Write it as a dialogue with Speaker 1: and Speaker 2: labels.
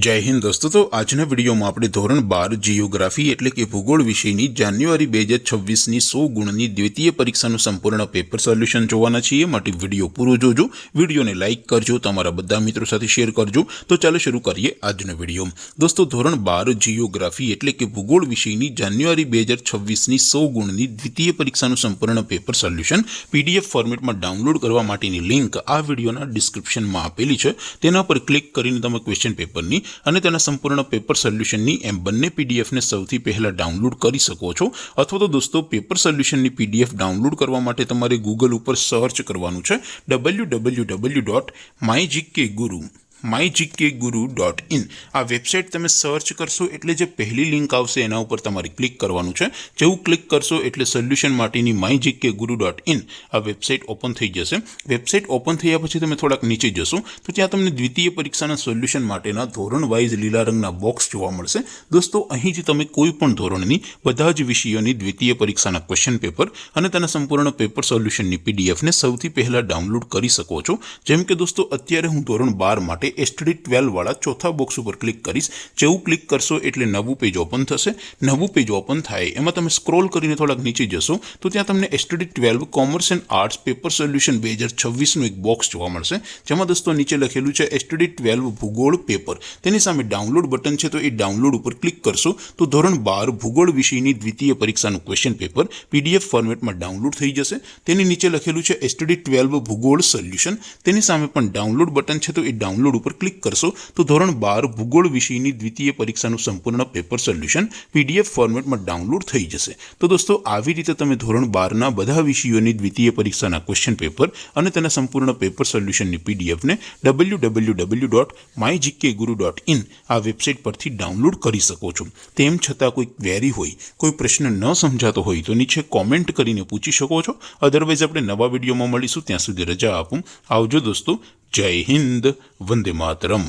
Speaker 1: जय हिंद दोस्तों। तो आजना विडियो में આપણે ધોરણ 12 જીઓગ્રાફી એટલે કે ભૂગોળ વિષયની જાન્યુઆરી 2026 ની 100 ગુણની દ્વિતીય પરીક્ષાનું સંપૂર્ણ પેપર સોલ્યુશન જોવાના છીએ। માટે વિડિયો પૂરો જોજો, વિડિયોને લાઈક કરજો, તમારા બધા મિત્રો સાથે શેર કરજો। તો ચાલો શરૂ કરીએ આજનો વિડિયો। દોસ્તો ધોરણ 12 જીઓગ્રાફી એટલે કે ભૂગોળ વિષયની જાન્યુઆરી 2026 ની 100 ગુણની દ્વિતીય પરીક્ષાનું સંપૂર્ણ પેપર સોલ્યુશન પીડીએફ ફોર્મેટમાં ડાઉનલોડ કરવા માટેની લિંક આ વિડિયોના ડિસ્ક્રિપ્શનમાં આપેલી છે। તેના પર ક્લિક કરીને તમે ક્વેશ્ચન પેપરની અને તેના સંપૂર્ણ પેપર સોલ્યુશનની એમ બંને પીડીએફને સૌથી પહેલા ડાઉનલોડ કરી શકો છો। અથવા તો દોસ્તો પેપર સોલ્યુશનની પીડીએફ ડાઉનલોડ કરવા માટે તમારે ગૂગલ ઉપર સર્ચ કરવાનું છે www.mygkguru.in। આ વેબસાઇટ તમે સર્ચ કરશો એટલે જે પહેલી લિંક આવશે એના ઉપર તમારે ક્લિક કરવાનું છે। જેવું ક્લિક કરશો એટલે સોલ્યુશન માટેની mygkguru.in આ વેબસાઇટ ઓપન થઈ જશે। વેબસાઇટ ઓપન થયા પછી તમે થોડાક નીચે જશો તો ત્યાં તમને દ્વિતીય પરીક્ષાના સોલ્યુશન માટેના ધોરણ વાઇઝ લીલા રંગના બોક્સ જોવા મળશે। દોસ્તો અહીંથી તમે કોઈ પણ ધોરણની બધા જ વિષયોની દ્વિતીય પરીક્ષાના ક્વેશ્ચન પેપર અને તેના સંપૂર્ણ પેપર સોલ્યુશનની પીડીએફને સૌથી પહેલા ડાઉનલોડ કરી શકો છો। જેમ કે દોસ્તો અત્યારે હું ધોરણ 12 માટે STD 12 વાળા ચોથા બોક્સ ઉપર ક્લિક કરીશ। જેવું ક્લિક કરશો એટલે નવું પેજ ઓપન થશે। નવું પેજ ઓપન થાય એમાં તમે સ્ક્રોલ કરીને થોડાક નીચે જશો તો ત્યાં તમને STD 12 commerce and arts paper solution 2026 નું એક બોક્સ જોવા મળશે। જેમાં દોસ્તો નીચે લખેલું છે STD 12 ભૂગોળ પેપર। તેની સામે ડાઉનલોડ બટન છે તો એ ડાઉનલોડ ઉપર ક્લિક કરશો તો ધોરણ 12 ભૂગોળ વિષયની દ્વિતીય પરીક્ષાનું ક્વેશ્ચન પેપર PDF ફોર્મેટમાં ડાઉનલોડ થઈ જશે। તેની નીચે લખેલું છે STD 12 ભૂગોળ સોલ્યુશન। તેની સામે પણ ડાઉનલોડ બટન છે તો એ ડાઉનલોડ ઉપર ક્લિક કરશો તો ધોરણ 12 ભૂગોળ વિષયની દ્વિતીય પરીક્ષાનું સંપૂર્ણ પેપર સોલ્યુશન PDF ફોર્મેટમાં ડાઉનલોડ થઈ જશે। તો દોસ્તો આવી રીતે તમે ધોરણ 12 ના બધા વિષયોની દ્વિતીય પરીક્ષાના ક્વેશ્ચન પેપર અને તેના સંપૂર્ણ પેપર સોલ્યુશનની PDF ને www.mygkguru.in આ વેબસાઇટ પરથી ડાઉનલોડ કરી શકો છો। તેમ છતાં કોઈ ક્વેરી હોય, કોઈ પ્રશ્ન ન સમજાતો હોય તો નીચે કોમેન્ટ કરીને પૂછી શકો છો। અધરવાઇઝ આપણે નવા વિડીયોમાં મળીશું, ત્યાં સુધી રજા આપું। આવજો દોસ્તો। જય હિન્દ, વંદે માતરમ।